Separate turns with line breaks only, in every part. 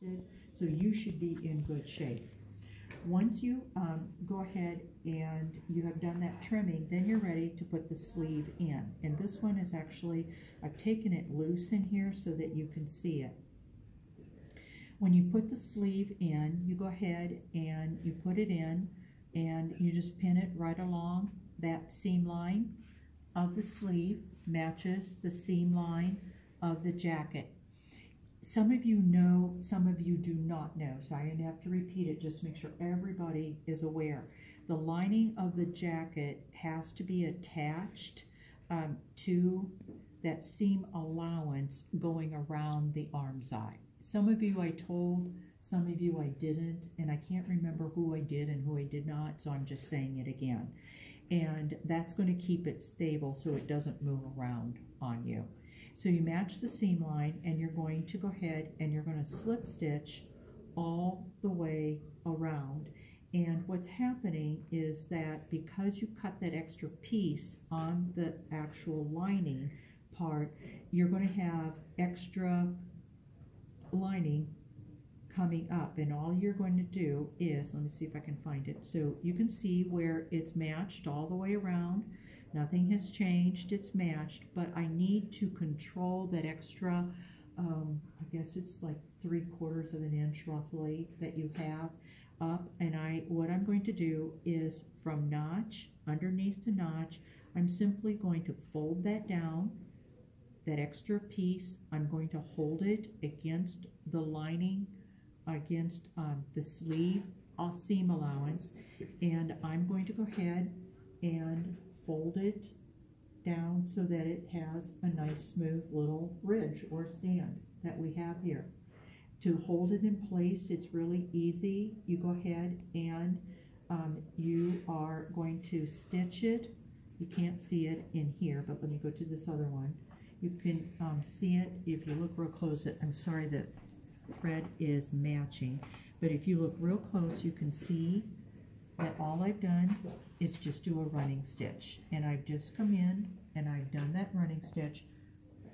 So you should be in good shape. Once you go ahead and you have done that trimming, then you're ready to put the sleeve in. And this one is actually, I've taken it loose in here so that you can see it. When you put the sleeve in, you go ahead and you put it in and you just pin it right along that seam line of the sleeve, matches the seam line of the jacket. Some of you know, some of you do not know, so I have to repeat it just to make sure everybody is aware. The lining of the jacket has to be attached to that seam allowance going around the arm side. Some of you I told, some of you I didn't, and I can't remember who I did and who I did not, so I'm just saying it again. And that's going to keep it stable so it doesn't move around on you. So you match the seam line and you're going to go ahead and you're going to slip stitch all the way around. And what's happening is that because you cut that extra piece on the actual lining part, you're going to have extra lining coming up, and all you're going to do is, let me see if I can find it, so you can see where it's matched all the way around. Nothing has changed, it's matched, but I need to control that extra, I guess it's like 3/4 of an inch roughly that you have up, and what I'm going to do is from notch, underneath the notch, I'm simply going to fold that down, that extra piece, I'm going to hold it against the lining, against the sleeve seam allowance, and I'm going to go ahead and fold it down so that it has a nice smooth little ridge or stand that we have here. To hold it in place, it's really easy. You go ahead and you are going to stitch it. You can't see it in here, but when you go to this other one, you can see it if you look real close. I'm sorry, the thread is matching, but if you look real close, you can see that all I've done is just do a running stitch, and I've just come in and I've done that running stitch.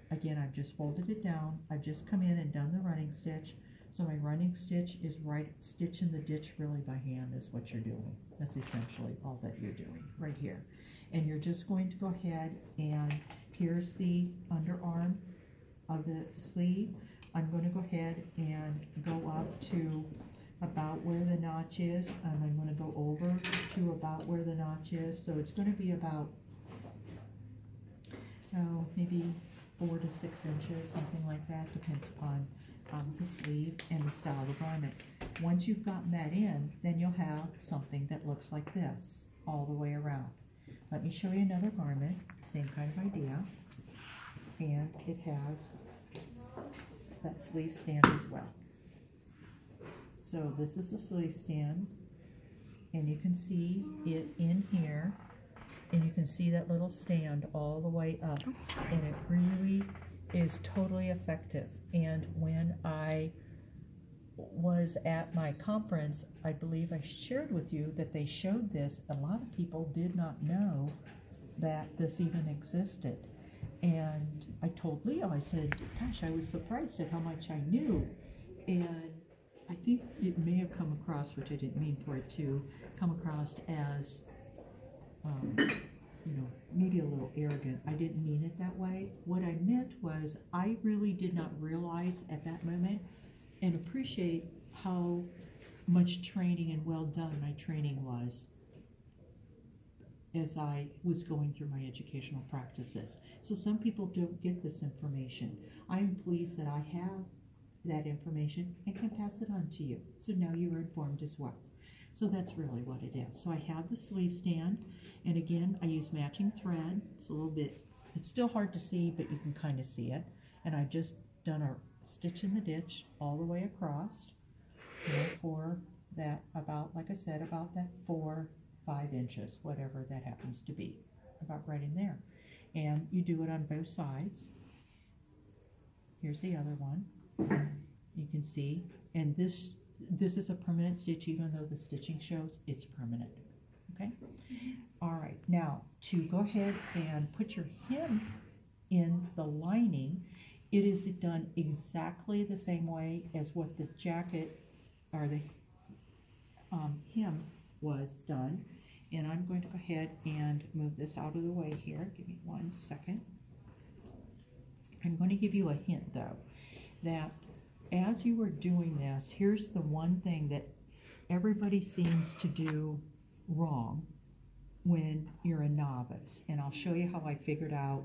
Again, I've just folded it down, I've just come in and done the running stitch. So my running stitch is right stitch in the ditch really by hand is what you're doing. That's essentially all that you're doing right here. And you're just going to go ahead and here's the underarm of the sleeve. I'm going to go ahead and go up to about where the notch is, and I'm going to go over to about where the notch is. So it's going to be about, maybe 4 to 6 inches, something like that, depends upon the sleeve and the style of the garment. Once you've gotten that in, then you'll have something that looks like this all the way around. Let me show you another garment, same kind of idea, and it has that sleeve stand as well. So this is the sleeve stand, and you can see it in here, and you can see that little stand all the way up, and it really is totally effective. And when I was at my conference, I believe I shared with you that they showed this. A lot of people did not know that this even existed. And I told Leo, I said, gosh, I was surprised at how much I knew. And I think it may have come across, which I didn't mean for it to come across as, maybe a little arrogant. I didn't mean it that way. What I meant was I really did not realize at that moment and appreciate how much training and well done my training was as I was going through my educational practices. So some people don't get this information. I am pleased that I have that information and can pass it on to you. So now you are informed as well. So that's really what it is. So I have the sleeve stand, and again, I use matching thread. It's a little bit, it's still hard to see, but you can kind of see it. And I've just done a stitch in the ditch all the way across, for that about, like I said, about that 4-5 inches, whatever that happens to be, about right in there. And you do it on both sides. Here's the other one. You can see, and this is a permanent stitch, even though the stitching shows it's permanent. Okay? All right, now to go ahead and put your hem in the lining, It is done exactly the same way as what the jacket or the hem was done. And I'm going to go ahead and move this out of the way here. Give me 1 second. I'm going to give you a hint though, that as you were doing this, here's the one thing that everybody seems to do wrong when you're a novice. And I'll show you how I figured out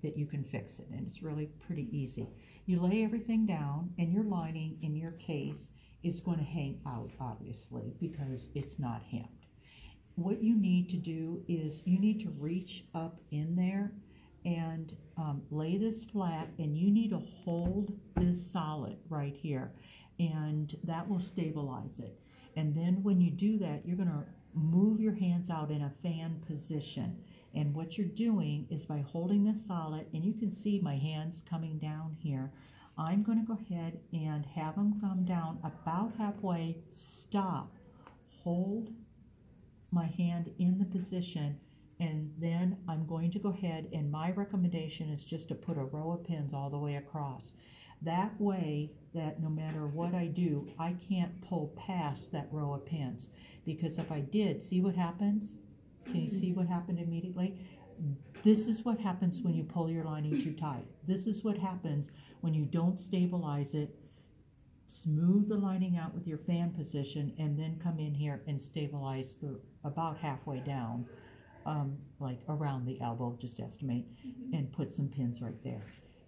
that you can fix it, and it's really pretty easy. You lay everything down, and your lining in your case is going to hang out, obviously, because it's not hemmed. What you need to do is you need to reach up in there and lay this flat, and you need to hold this solid right here, and that will stabilize it. And then when you do that, you're going to move your hands out in a fan position. And what you're doing is by holding this solid, and you can see my hands coming down here, I'm going to go ahead and have them come down about halfway, stop, hold my hand in the position, and then I'm going to go ahead, and my recommendation is just to put a row of pins all the way across. That way that no matter what I do, I can't pull past that row of pins. Because if I did, see what happens? Can you see what happened immediately? This is what happens when you pull your lining too tight. This is what happens when you don't stabilize it. Smooth the lining out with your fan position, and then come in here and stabilize the about halfway down, like around the elbow, just estimate, and put some pins right there.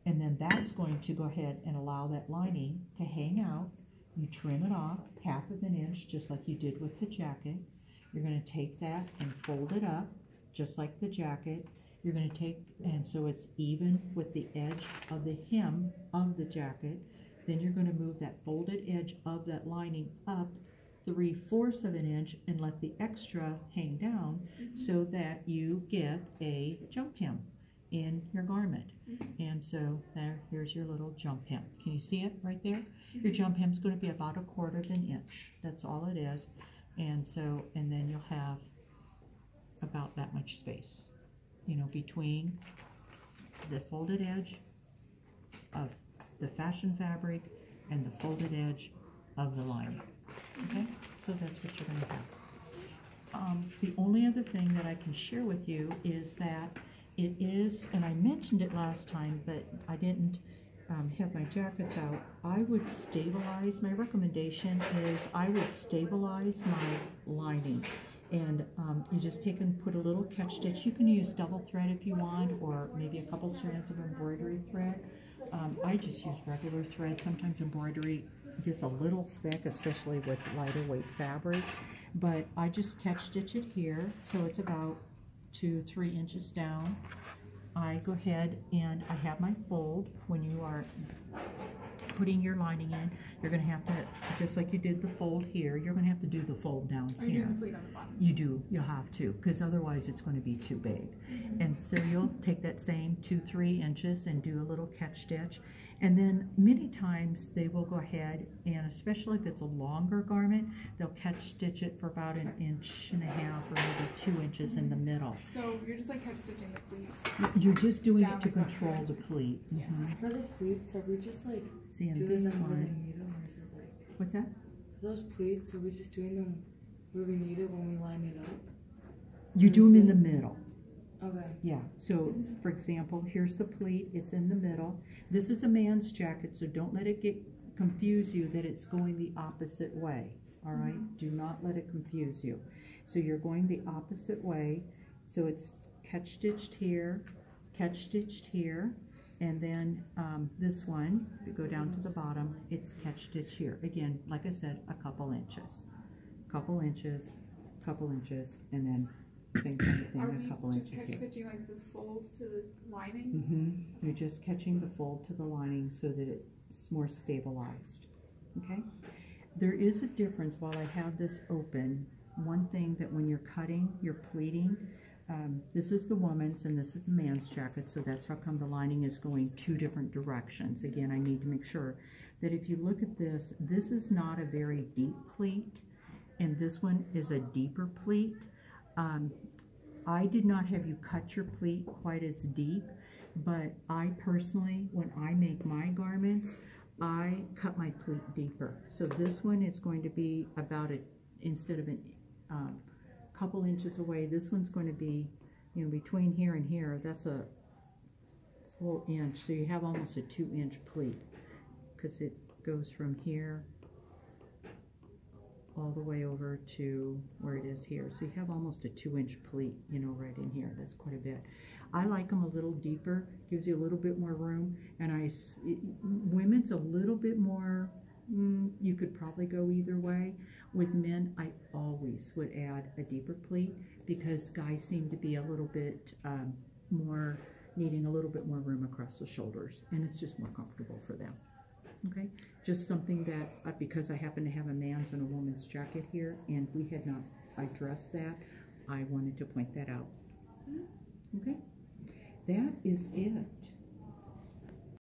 And then that's going to go ahead and allow that lining to hang out. You trim it off 1/2 inch, just like you did with the jacket. You're going to take that and fold it up, just like the jacket. You're going to take, and so it's even with the edge of the hem of the jacket. Then you're going to move that folded edge of that lining up 3/4 inch and let the extra hang down so that you get a jump hem in your garment. And so here's your little jump hem. Can you see it right there? Your jump hem is going to be about 1/4 inch. That's all it is. And so, and then you'll have about that much space, you know, between the folded edge of the fashion fabric and the folded edge of the lining. Okay, so that's what you're going to have. The only other thing that I can share with you is that it is, and I mentioned it last time, but I didn't have my jackets out. I would stabilize, my recommendation is I would stabilize my lining. And you just take and put a little catch stitch. You can use double thread if you want, or maybe a couple strands of embroidery thread. I just use regular thread. Sometimes embroidery gets a little thick, especially with lighter weight fabric. But I just catch stitch it here, so it's about 2-3 inches down. I go ahead and I have my fold. When you are putting your lining in, you're going to have to, just like you did the fold here, you're going to have to do the fold down here.
Are you doing the pleat on the bottom?
You do. You'll have to, because otherwise it's going to be too big. And so you'll take that same 2-3 inches and do a little catch stitch. And then many times they will go ahead, and especially if it's a longer garment, they'll catch stitch it for about 1.5 inches or maybe 2 inches in the middle.
So you're just like catch stitching the pleats?
You're just doing
Down
it to
like that
control
stretch.
the pleat.
Yeah.
For the pleats, are we just like
See, in
doing
this
them where we
one,
need them, or is it like
what's that?
for those pleats? Are we just doing them where we need it when we line it up?
You do them in the middle.
Okay.
Yeah, so for example, here's the pleat, it's in the middle. This is a man's jacket, so don't let it confuse you that it's going the opposite way, all right? Do not let it confuse you. So you're going the opposite way, so it's catch stitched here, and then this one, if you go down to the bottom, it's catch stitch here. Again, like I said, a couple inches, and then same kind of thing,
Are
a couple
we just
inches
catch
here.
stitching like the fold to the lining?
You're just catching the fold to the lining so that it's more stabilized, okay? There is a difference while I have this open. One thing that when you're cutting, you're pleating, this is the woman's and this is the man's jacket, so that's how come the lining is going 2 different directions. Again, I need to make sure that if you look at this, this is not a very deep pleat, and this one is a deeper pleat. I did not have you cut your pleat quite as deep but I personally, when I make my garments, I cut my pleat deeper. So this one is going to be about instead of a couple inches away, this one's going to be, you know, between here and here, that's a full inch. So you have almost a 2-inch pleat, because it goes from here all the way over to where it is here. So you have almost a 2-inch pleat, you know, right in here. That's quite a bit. I like them a little deeper, gives you a little bit more room, and women's a little bit more, you could probably go either way. With men, I always would add a deeper pleat, because guys seem to be a little bit more, needing a little bit more room across the shoulders, and it's just more comfortable for them. Okay, just something that, because I happen to have a man's and a woman's jacket here, and we had not addressed that, I wanted to point that out. Okay, that is it.